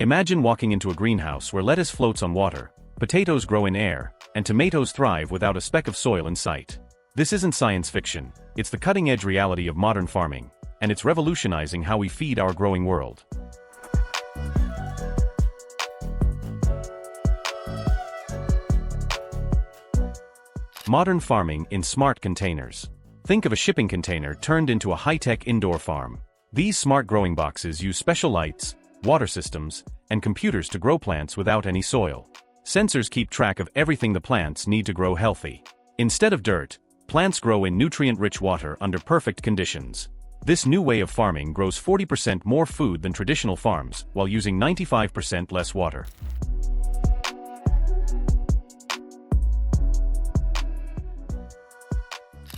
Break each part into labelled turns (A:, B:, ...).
A: Imagine walking into a greenhouse where lettuce floats on water, potatoes grow in air, and tomatoes thrive without a speck of soil in sight. This isn't science fiction, it's the cutting-edge reality of modern farming, and it's revolutionizing how we feed our growing world. Modern farming in smart containers. Think of a shipping container turned into a high-tech indoor farm. These smart growing boxes use special lights, water systems, and computers to grow plants without any soil. Sensors keep track of everything the plants need to grow healthy. Instead of dirt, plants grow in nutrient-rich water under perfect conditions. This new way of farming grows 40% more food than traditional farms, while using 95% less water.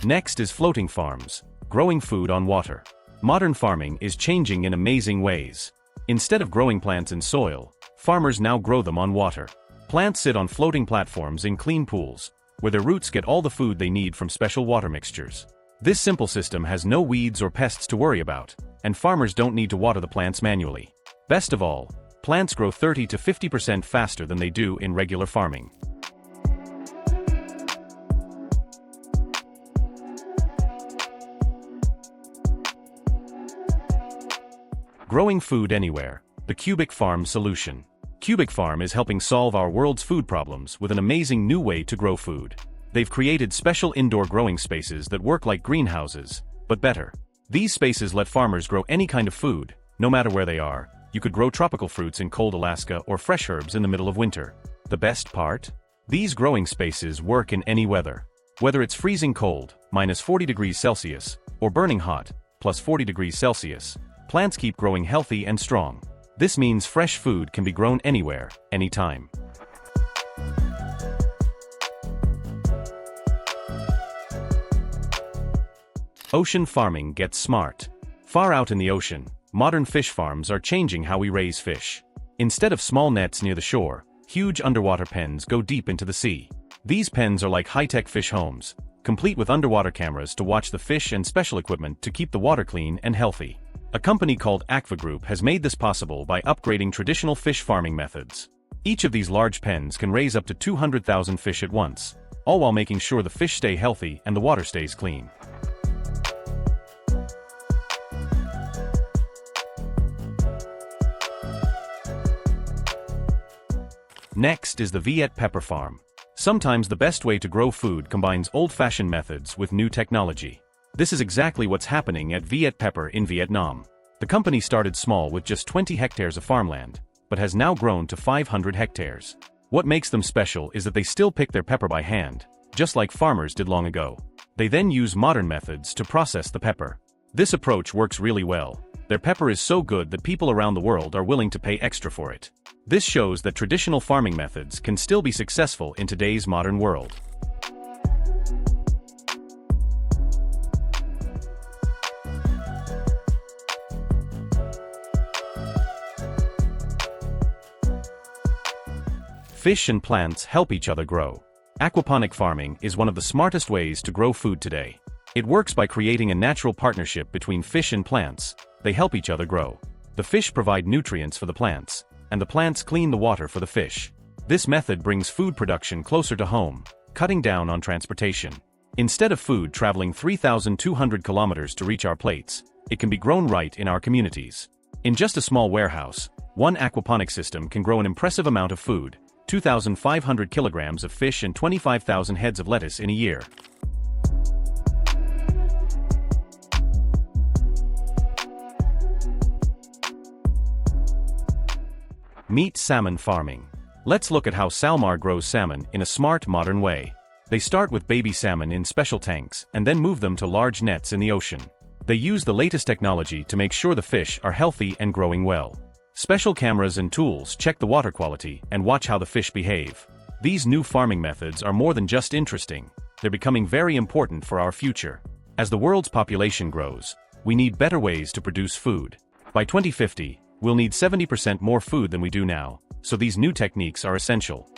A: Next is floating farms, growing food on water. Modern farming is changing in amazing ways. Instead of growing plants in soil, farmers now grow them on water. Plants sit on floating platforms in clean pools, where their roots get all the food they need from special water mixtures. This simple system has no weeds or pests to worry about, and farmers don't need to water the plants manually. Best of all, plants grow 30 to 50% faster than they do in regular farming. Growing food anywhere, the Cubic Farm solution. Cubic Farm is helping solve our world's food problems with an amazing new way to grow food. They've created special indoor growing spaces that work like greenhouses, but better. These spaces let farmers grow any kind of food, no matter where they are. You could grow tropical fruits in cold Alaska or fresh herbs in the middle of winter. The best part? These growing spaces work in any weather. Whether it's freezing cold, -40 degrees Celsius, or burning hot, +40 degrees Celsius, plants keep growing healthy and strong. This means fresh food can be grown anywhere, anytime. Ocean farming gets smart. Far out in the ocean, modern fish farms are changing how we raise fish. Instead of small nets near the shore, huge underwater pens go deep into the sea. These pens are like high-tech fish homes, complete with underwater cameras to watch the fish and special equipment to keep the water clean and healthy. A company called Aqua Group has made this possible by upgrading traditional fish farming methods. Each of these large pens can raise up to 200,000 fish at once, all while making sure the fish stay healthy and the water stays clean. Next is the Viet Pepper Farm. Sometimes the best way to grow food combines old-fashioned methods with new technology. This is exactly what's happening at Viet Pepper in Vietnam. The company started small with just 20 hectares of farmland, but has now grown to 500 hectares. What makes them special is that they still pick their pepper by hand, just like farmers did long ago. They then use modern methods to process the pepper. This approach works really well. Their pepper is so good that people around the world are willing to pay extra for it. This shows that traditional farming methods can still be successful in today's modern world. Fish and plants help each other grow. Aquaponic farming is one of the smartest ways to grow food today. It works by creating a natural partnership between fish and plants. They help each other grow. The fish provide nutrients for the plants, and the plants clean the water for the fish. This method brings food production closer to home, cutting down on transportation. Instead of food traveling 3,200 kilometers to reach our plates, it can be grown right in our communities. In just a small warehouse, one aquaponic system can grow an impressive amount of food, 2,500 kilograms of fish and 25,000 heads of lettuce in a year. Meet salmon farming. Let's look at how SalMar grows salmon in a smart, modern way. They start with baby salmon in special tanks and then move them to large nets in the ocean. They use the latest technology to make sure the fish are healthy and growing well. Special cameras and tools check the water quality and watch how the fish behave. These new farming methods are more than just interesting, they're becoming very important for our future. As the world's population grows, we need better ways to produce food. By 2050, we'll need 70% more food than we do now, so these new techniques are essential.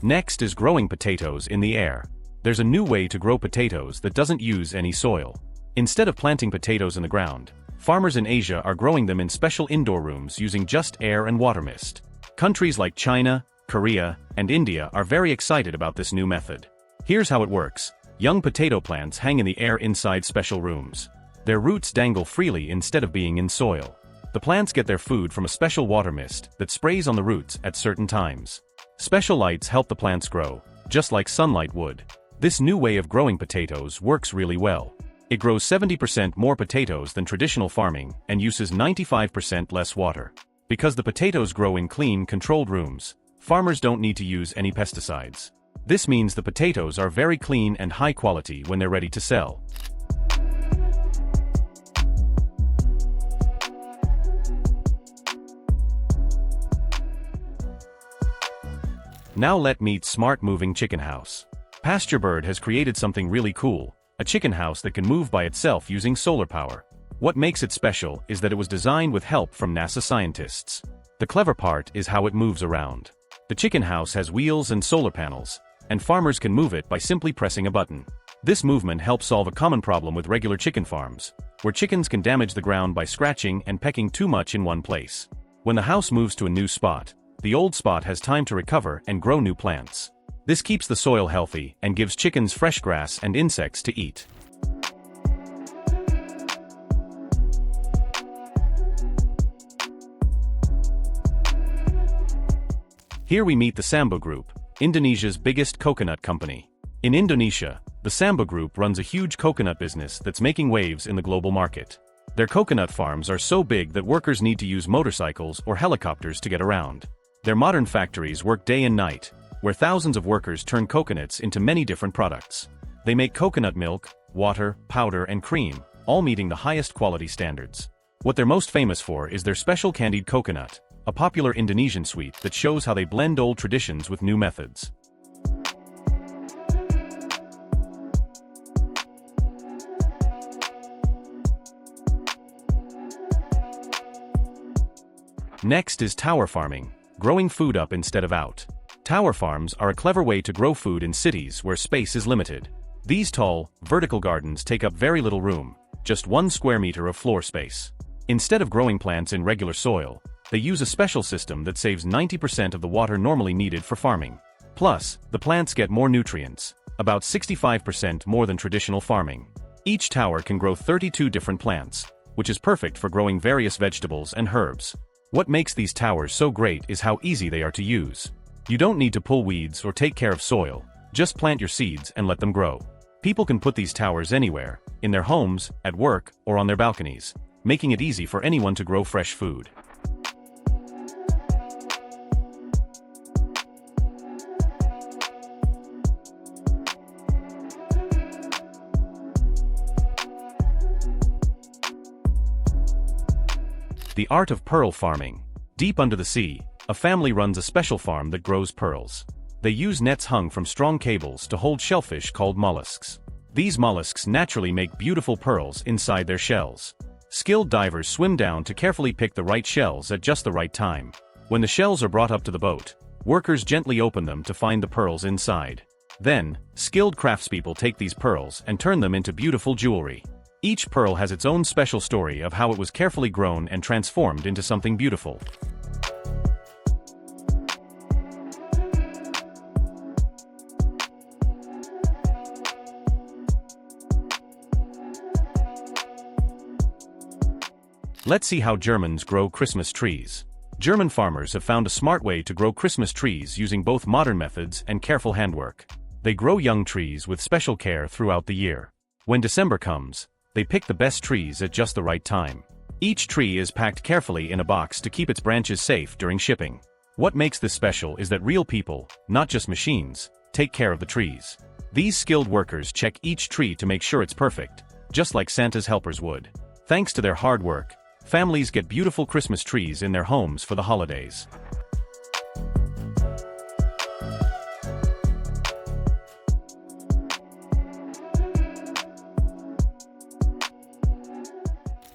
A: Next is growing potatoes in the air. There's a new way to grow potatoes that doesn't use any soil. Instead of planting potatoes in the ground, farmers in Asia are growing them in special indoor rooms using just air and water mist. Countries like China, Korea, and India are very excited about this new method. Here's how it works. Young potato plants hang in the air inside special rooms. Their roots dangle freely instead of being in soil. The plants get their food from a special water mist that sprays on the roots at certain times. Special lights help the plants grow, just like sunlight would. This new way of growing potatoes works really well. It grows 70% more potatoes than traditional farming and uses 95% less water. Because the potatoes grow in clean, controlled rooms, farmers don't need to use any pesticides. This means the potatoes are very clean and high quality when they're ready to sell. Now let's meet Smart Moving Chicken House. Pasturebird has created something really cool, a chicken house that can move by itself using solar power. What makes it special is that it was designed with help from NASA scientists. The clever part is how it moves around. The chicken house has wheels and solar panels, and farmers can move it by simply pressing a button. This movement helps solve a common problem with regular chicken farms, where chickens can damage the ground by scratching and pecking too much in one place. When the house moves to a new spot, the old spot has time to recover and grow new plants. This keeps the soil healthy and gives chickens fresh grass and insects to eat. Here we meet the Samba Group, Indonesia's biggest coconut company. In Indonesia, the Samba Group runs a huge coconut business that's making waves in the global market. Their coconut farms are so big that workers need to use motorcycles or helicopters to get around. Their modern factories work day and night, where thousands of workers turn coconuts into many different products. They make coconut milk, water, powder, and cream, all meeting the highest quality standards. What they're most famous for is their special candied coconut, a popular Indonesian sweet that shows how they blend old traditions with new methods. Next is tower farming, growing food up instead of out. Tower farms are a clever way to grow food in cities where space is limited. These tall, vertical gardens take up very little room, just 1 square meter of floor space. Instead of growing plants in regular soil, they use a special system that saves 90% of the water normally needed for farming. Plus, the plants get more nutrients, about 65% more than traditional farming. Each tower can grow 32 different plants, which is perfect for growing various vegetables and herbs. What makes these towers so great is how easy they are to use. You don't need to pull weeds or take care of soil, just plant your seeds and let them grow. People can put these towers anywhere, in their homes, at work, or on their balconies, making it easy for anyone to grow fresh food. The art of pearl farming. Deep under the sea, a family runs a special farm that grows pearls. They use nets hung from strong cables to hold shellfish called mollusks. These mollusks naturally make beautiful pearls inside their shells. Skilled divers swim down to carefully pick the right shells at just the right time. When the shells are brought up to the boat, workers gently open them to find the pearls inside. Then, skilled craftspeople take these pearls and turn them into beautiful jewelry. Each pearl has its own special story of how it was carefully grown and transformed into something beautiful. Let's see how Germans grow Christmas trees. German farmers have found a smart way to grow Christmas trees using both modern methods and careful handwork. They grow young trees with special care throughout the year. When December comes, they pick the best trees at just the right time. Each tree is packed carefully in a box to keep its branches safe during shipping. What makes this special is that real people, not just machines, take care of the trees. These skilled workers check each tree to make sure it's perfect, just like Santa's helpers would. Thanks to their hard work, families get beautiful Christmas trees in their homes for the holidays.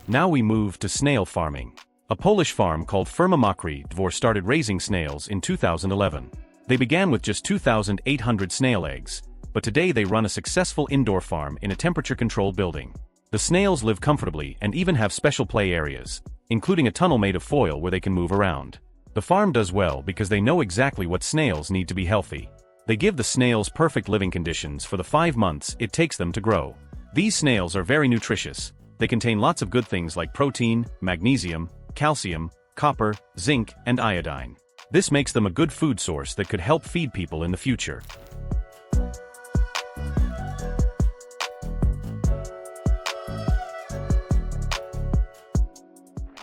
A: Now we move to snail farming. A Polish farm called Firma Makry Dwór started raising snails in 2011. They began with just 2,800 snail eggs, but today they run a successful indoor farm in a temperature-controlled building. The snails live comfortably and even have special play areas, including a tunnel made of foil where they can move around. The farm does well because they know exactly what snails need to be healthy. They give the snails perfect living conditions for the 5 months it takes them to grow. These snails are very nutritious. They contain lots of good things like protein, magnesium, calcium, copper, zinc, and iodine. This makes them a good food source that could help feed people in the future.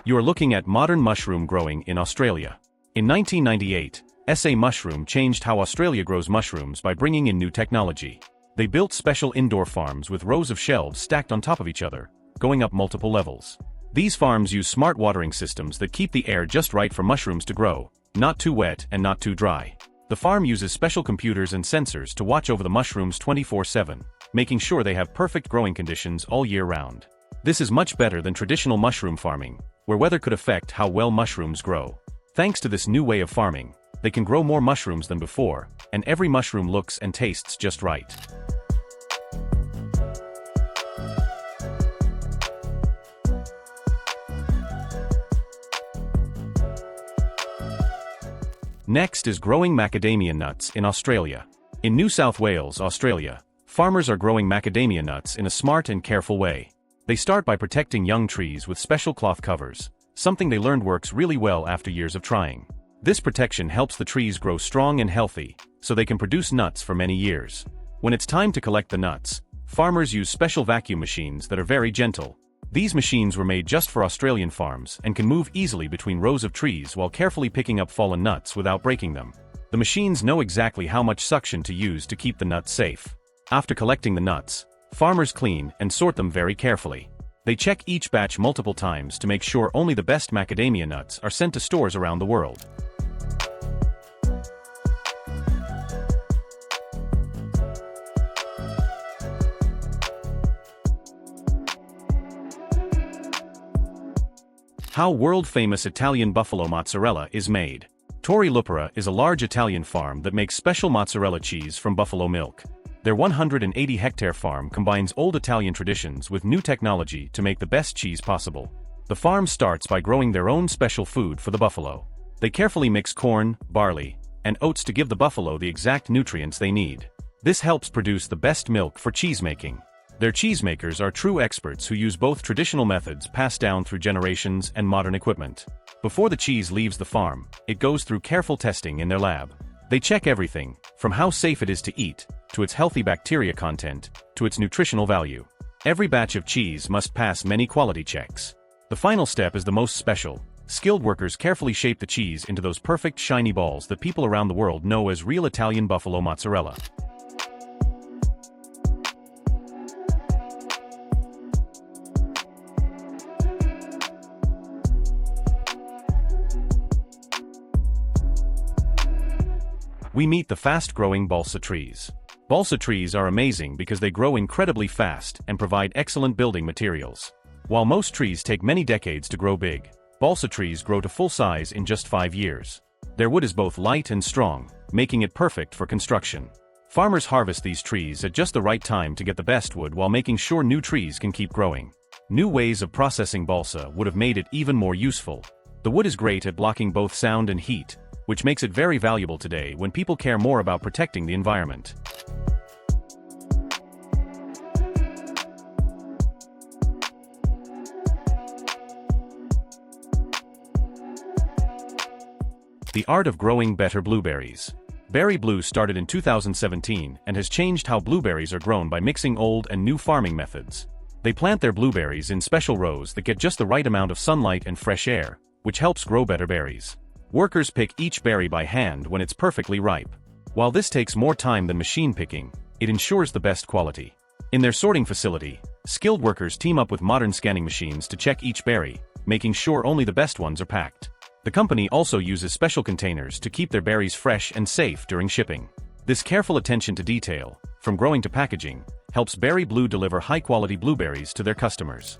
A: You are looking at modern mushroom growing in Australia. In 1998, SA Mushroom changed how Australia grows mushrooms by bringing in new technology. They built special indoor farms with rows of shelves stacked on top of each other, going up multiple levels. These farms use smart watering systems that keep the air just right for mushrooms to grow, not too wet and not too dry. The farm uses special computers and sensors to watch over the mushrooms 24/7, making sure they have perfect growing conditions all year round. This is much better than traditional mushroom farming, where weather could affect how well mushrooms grow. Thanks to this new way of farming, they can grow more mushrooms than before, and every mushroom looks and tastes just right. Next is growing macadamia nuts in Australia. In New South Wales, Australia, farmers are growing macadamia nuts in a smart and careful way. They start by protecting young trees with special cloth covers, something they learned works really well after years of trying. This protection helps the trees grow strong and healthy, so they can produce nuts for many years. When it's time to collect the nuts, farmers use special vacuum machines that are very gentle. These machines were made just for Australian farms and can move easily between rows of trees while carefully picking up fallen nuts without breaking them. The machines know exactly how much suction to use to keep the nuts safe. After collecting the nuts, farmers clean and sort them very carefully. They check each batch multiple times to make sure only the best macadamia nuts are sent to stores around the world. How world-famous Italian buffalo mozzarella is made. Torre Lupera is a large Italian farm that makes special mozzarella cheese from buffalo milk. Their 180-hectare farm combines old Italian traditions with new technology to make the best cheese possible. The farm starts by growing their own special food for the buffalo. They carefully mix corn, barley, and oats to give the buffalo the exact nutrients they need. This helps produce the best milk for cheese making. Their cheesemakers are true experts who use both traditional methods passed down through generations and modern equipment. Before the cheese leaves the farm, it goes through careful testing in their lab. They check everything, from how safe it is to eat, to its healthy bacteria content, to its nutritional value. Every batch of cheese must pass many quality checks. The final step is the most special. Skilled workers carefully shape the cheese into those perfect shiny balls that people around the world know as real Italian buffalo mozzarella. We meet the fast-growing balsa trees. Balsa trees are amazing because they grow incredibly fast and provide excellent building materials. While most trees take many decades to grow big, balsa trees grow to full size in just 5 years. Their wood is both light and strong, making it perfect for construction. Farmers harvest these trees at just the right time to get the best wood while making sure new trees can keep growing. New ways of processing balsa would have made it even more useful. The wood is great at blocking both sound and heat, which makes it very valuable today when people care more about protecting the environment. The art of growing better blueberries. Berry Blue started in 2017 and has changed how blueberries are grown by mixing old and new farming methods. They plant their blueberries in special rows that get just the right amount of sunlight and fresh air, which helps grow better berries. Workers pick each berry by hand when it's perfectly ripe. While this takes more time than machine picking, it ensures the best quality. In their sorting facility, skilled workers team up with modern scanning machines to check each berry, making sure only the best ones are packed. The company also uses special containers to keep their berries fresh and safe during shipping. This careful attention to detail, from growing to packaging, helps Berry Blue deliver high-quality blueberries to their customers.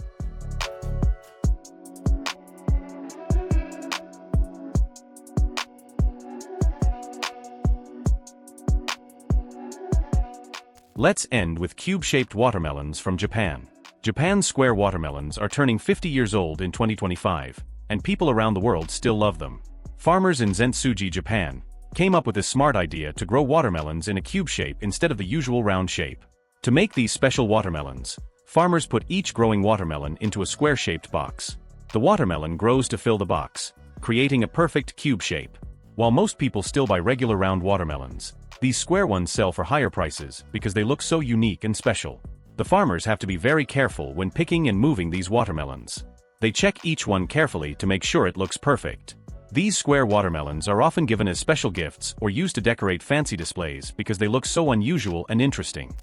A: Let's end with cube-shaped watermelons from Japan. Japan's square watermelons are turning 50 years old in 2025, and people around the world still love them. Farmers in Zentsuji, Japan, came up with this smart idea to grow watermelons in a cube shape instead of the usual round shape. To make these special watermelons, farmers put each growing watermelon into a square-shaped box. The watermelon grows to fill the box, creating a perfect cube shape. While most people still buy regular round watermelons, these square ones sell for higher prices because they look so unique and special. The farmers have to be very careful when picking and moving these watermelons. They check each one carefully to make sure it looks perfect. These square watermelons are often given as special gifts or used to decorate fancy displays because they look so unusual and interesting.